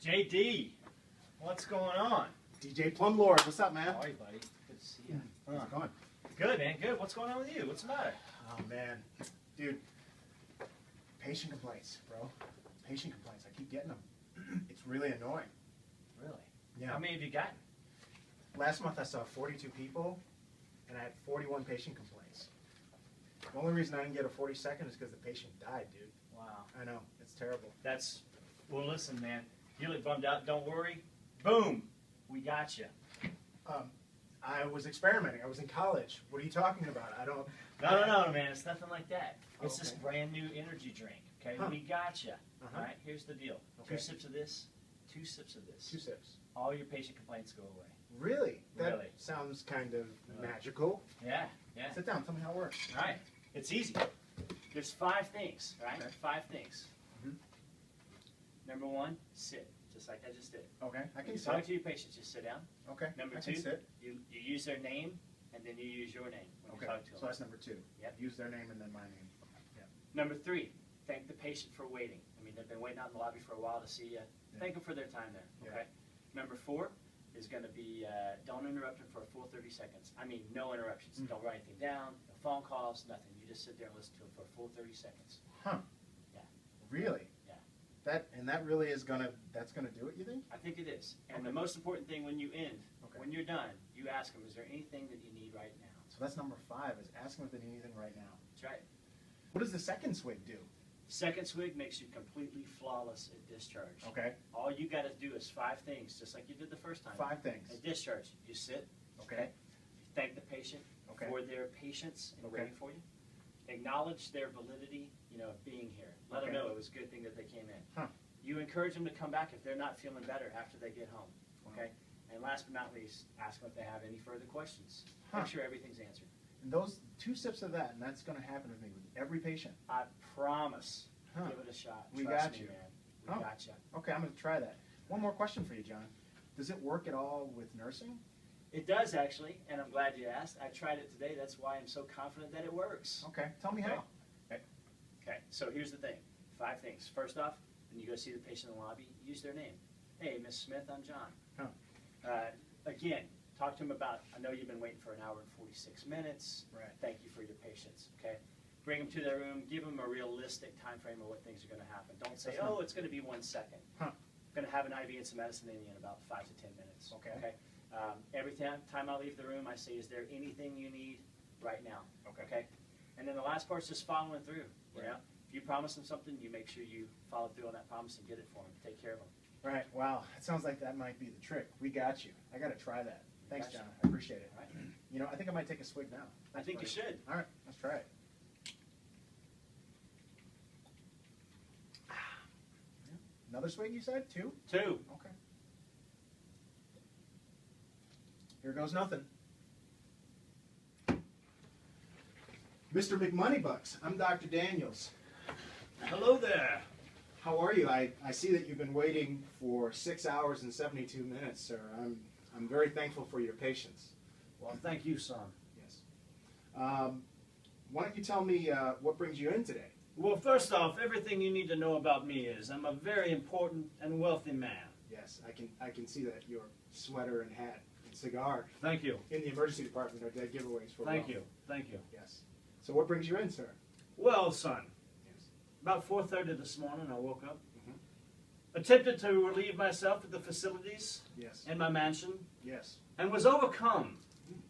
JD, what's going on? DJ Plumlord, what's up, man? How are you, buddy? Good to see you. How's it going? Good, man. Good. What's going on with you? What's the matter? Oh, man. Dude, patient complaints, bro. Patient complaints. I keep getting them. It's really annoying. Really? Yeah. How many have you gotten? Last month I saw 42 people, and I had 41 patient complaints. The only reason I didn't get a 42nd is because the patient died, dude. Wow. I know. It's terrible. Well, listen, man. You look bummed out. Don't worry. Boom. We got you. I was experimenting. I was in college. What are you talking about? I don't... No, man. It's nothing like that. It's Okay. this brand new energy drink. Okay? Huh. We got you. Uh-huh. All right? Here's the deal. Okay. 2 sips of this. 2 sips of this. 2 sips. All your patient complaints go away. Really? That Really. sounds kind of Really. magical. Yeah. Yeah. Sit down. Tell me how it works. All right. It's easy. There's 5 things, right? Okay. 5 things. Mhm. Number 1, sit, just like I just did. Okay. I When can you sit. talk to your patients, just sit down. Okay. Number I 2, can sit. you use their name, and then you use your name when Okay. you talk to them. So that's number 2. Yep. Use their name and then my name. Number 3, thank the patient for waiting. I mean, they've been waiting out in the lobby for a while to see you. Yeah. Thank them for their time there, Yeah. okay? Number 4 is going to be don't interrupt them for a full 30 seconds. I mean, no interruptions. Mm. Don't write anything down, no phone calls, nothing. You just sit there and listen to them for a full 30 seconds. Huh. Yeah. Really? Yeah. That really is that's gonna do it, you think? I think it is. And Okay. the most important thing when you end, Okay. when you're done, you ask them, is there anything that you need right now? So that's number 5, is ask them if they need anything right now. That's right. What does the second swig do? Second swig makes you completely flawless at discharge. Okay. All you got to do is 5 things, just like you did the first time. 5 things. At discharge, you sit. Okay. You thank the patient Okay. for their patience in Okay. waiting for you. Acknowledge their validity, of being here. Let Okay. them know it was a good thing that they came in. Huh. You encourage them to come back if they're not feeling better after they get home. Okay. And last but not least, ask them if they have any further questions. Huh. Make sure everything's answered. And those 2 sips of that, and that's gonna happen with me with every patient. I promise. Huh. Give it a shot. We Trust got me, you. man. We Oh. got you. Okay, I'm gonna try that. One more question for you, John. Does it work at all with nursing? It does actually, and I'm glad you asked. I tried it today. That's why I'm so confident that it works. Okay, tell me how. Okay, so here's the thing. 5 things. First off, when you go see the patient in the lobby, use their name. Hey, Miss Smith, I'm John. Huh. Again, talk to them about, I know you've been waiting for an hour and 46 minutes. Right. Thank you for your patience, okay? Bring them to their room. Give them a realistic time frame of what things are going to happen. Don't say, That's not- oh, it's going to be 1 second. Huh. Going to have an IV and some medicine in you in about 5 to 10 minutes. Okay. Every time I leave the room, I say, is there anything you need right now? Okay. And then the last part's just following through. You Right. know, if you promise them something, you make sure you follow through on that promise and get it for them. Take care of them. Right, wow. It sounds like that might be the trick. We got you. I gotta try that. Thanks, Gotcha. John. I appreciate it. All right? I think I might take a swig now. I think you should. All right, let's try it. Another swig, you said? 2? 2. Okay. Here goes nothing. Mr. McMoneybucks, I'm Dr. Daniels. Hello there. How are you? I see that you've been waiting for 6 hours and 72 minutes, sir. I'm very thankful for your patience. Well, thank you, son. Yes. Why don't you tell me what brings you in today? Well, first off, everything you need to know about me is I'm a very important and wealthy man. Yes, I can see that your sweater and hat and cigar Thank you. in the emergency department are dead giveaways for Thank wealth. you. Thank you. Yes. So what brings you in, sir? Well, son, Yes. about 4:30 this morning, I woke up, Mhm. attempted to relieve myself at the facilities Yes. in my mansion, Yes. and was overcome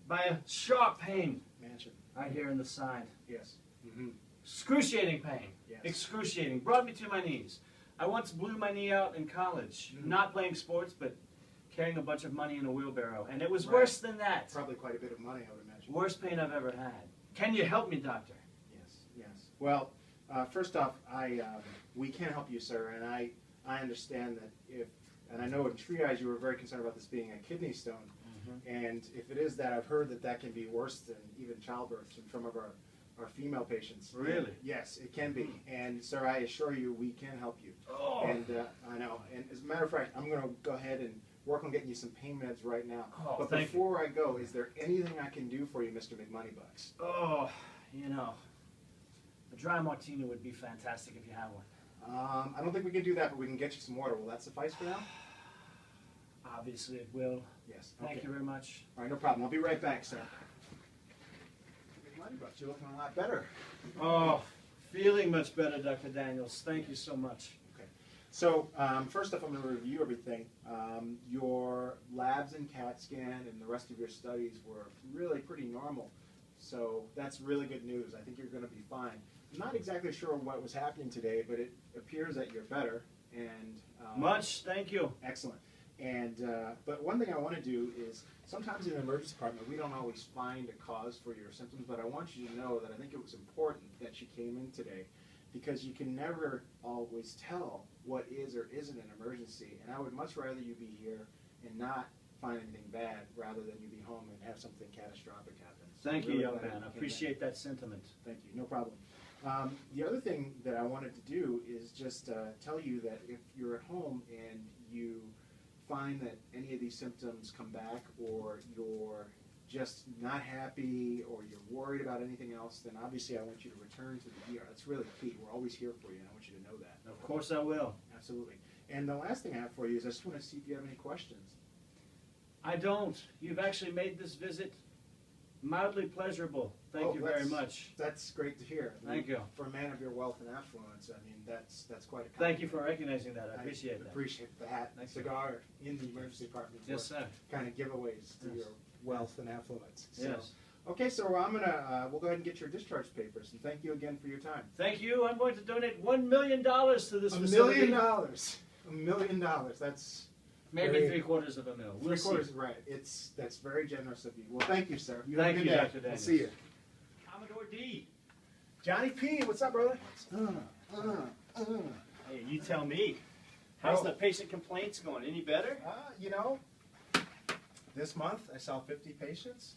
by a sharp pain Mansion. right here in the side. Yes. Mm-hmm. Excruciating pain. Yes. Excruciating. Brought me to my knees. I once blew my knee out in college, Mhm. not playing sports, but carrying a bunch of money in a wheelbarrow. And it was Right. worse than that. Probably quite a bit of money, I would imagine. Worst pain I've ever had. Can you help me, doctor? Yes. Yes. Well, first off, we can help you, sir, and I understand that and I know in triage you were very concerned about this being a kidney stone, and if it is that, I've heard that can be worse than even childbirth in some of our female patients. Really? Yes, it can be. And sir, I assure you, we can help you. Oh. And I know. And as a matter of fact, I'm going to go ahead and work on getting you some pain meds right now. Oh, but thank you. before I go, is there anything I can do for you, Mr. McMoneybucks? Oh, a dry martini would be fantastic if you have one. I don't think we can do that, but we can get you some water. Will that suffice for now? Obviously it will. Yes. Thank Okay. you very much. All right, no problem. I'll be right back, sir. You're looking a lot better. Oh, feeling much better, Dr. Daniels. Thank you so much. Okay. So first off, I'm going to review everything. Your labs and CAT scan and the rest of your studies were really pretty normal. So that's really good news. I think you're going to be fine. I'm not exactly sure what was happening today, but it appears that you're better. And Thank you. excellent. And but one thing I want to do is sometimes in the emergency department we don't always find a cause for your symptoms, but I want you to know that I think it was important that she came in today because you can never always tell what is or isn't an emergency. And I would much rather you be here and not find anything bad rather than you be home and have something catastrophic happen. So Thank I'm you, really young glad man. you I came in. appreciate that sentiment. Thank you, no problem. The other thing that I wanted to do is just tell you that if you're at home and you find that any of these symptoms come back or you're just not happy or you're worried about anything else, then obviously I want you to return to the ER. That's really key. We're always here for you, and I want you to know that. Of course I will. Absolutely. And the last thing I have for you is I just want to see if you have any questions. I don't. You've actually made this visit mildly pleasurable. Thank you very much. That's great to hear. Thank you. For a man of your wealth and affluence, I mean, that's quite a compliment. Thank you for recognizing that. I appreciate that. Appreciate the hat and Thank you. cigar in the emergency department. Yes, sir. Kind of giveaways to Yes. your wealth and affluence. So, Yes. okay, so we'll go ahead and get your discharge papers, and thank you again for your time. Thank you. I'm going to donate $1 million to this $1 facility. million. $1 million. That's Maybe very- $750,000. We'll see. Three-quarters, right. That's very generous of you. Well, thank you, sir. You have a Thank good you, day. Dr. We'll Daniels. see you. Commodore D. Johnny P, what's up, brother? Hey, you tell me. How's the patient complaints going? Any better? You know, this month I saw 50 patients,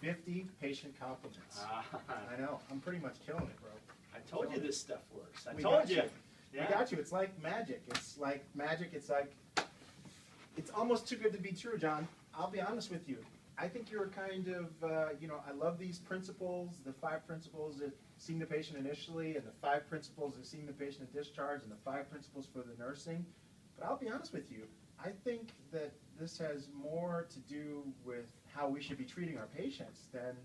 50 patient compliments. I know. I'm pretty much killing it, bro. I told you this stuff works. I We told got you. you. Yeah. I got you. It's like magic. It's like magic. It's like, it's almost too good to be true, John. I'll be honest with you. I think you're kind of, I love these principles, the 5 principles that seeing the patient initially, and the 5 principles of seeing the patient at discharge, and the 5 principles for the nursing. But I'll be honest with you. I think that this has more to do with how we should be treating our patients than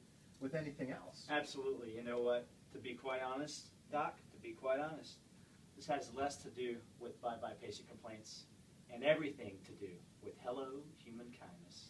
with anything else. Absolutely. You know what? To be quite honest, Doc, to be quite honest, this has less to do with bye-bye patient complaints and everything to do with hello human kindness.